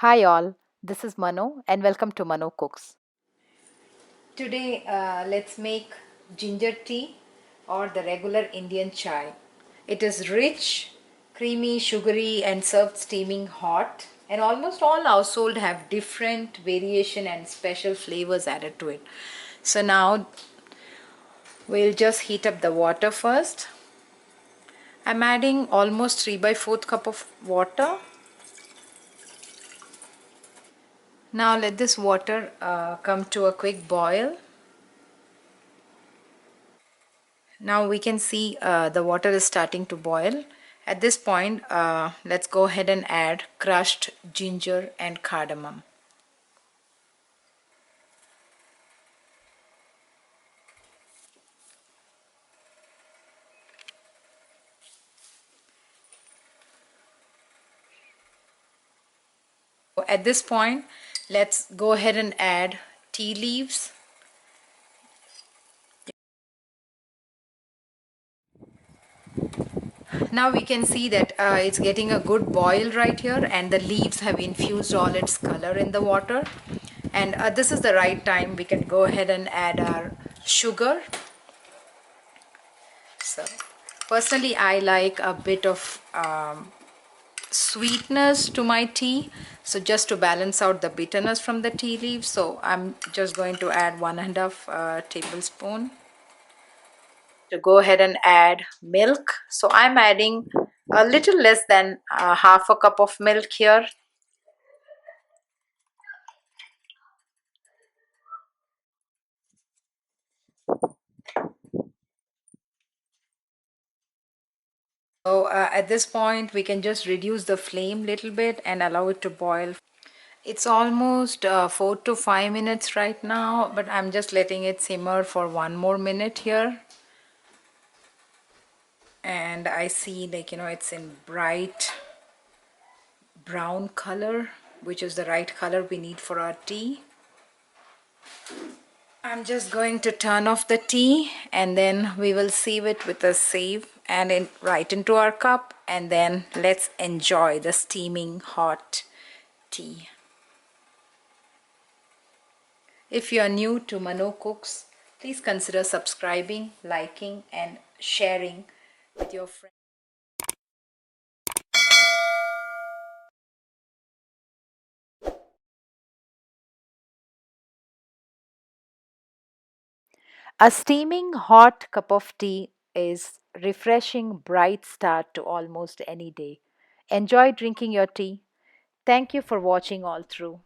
Hi all, this is Mano and welcome to Mano Cooks. Today let's make ginger tea or the regular Indian chai. It is rich, creamy, sugary and served steaming hot, and almost all households have different variation and special flavors added to it. So now we'll just heat up the water first. I'm adding almost 3 by 4 cup of water. Now let this water come to a quick boil. Now we can see the water is starting to boil. At this point, let's go ahead and add crushed ginger and cardamom. At this point, let's go ahead and add tea leaves. Now we can see that it's getting a good boil right here, and the leaves have infused all its color in the water. And this is the right time we can go ahead and add our sugar. So personally, I like a bit of sweetness to my tea, so just to balance out the bitterness from the tea leaves, so I'm just going to add 1.5 tablespoon. To go ahead and add milk, so I'm adding a little less than half a cup of milk here. So at this point we can just reduce the flame little bit and allow it to boil. It's almost 4 to 5 minutes right now, but I'm just letting it simmer for 1 more minute here. And I see, like, it's in bright brown color, which is the right color we need for our tea. I'm just going to turn off the tea, and then we will sieve it with a sieve and right into our cup, and then let's enjoy the steaming hot tea. If you are new to Mano Cooks, please consider subscribing, liking and sharing with your friends. A steaming hot cup of tea is refreshing bright start to almost any day. Enjoy drinking your tea. Thank you for watching all through.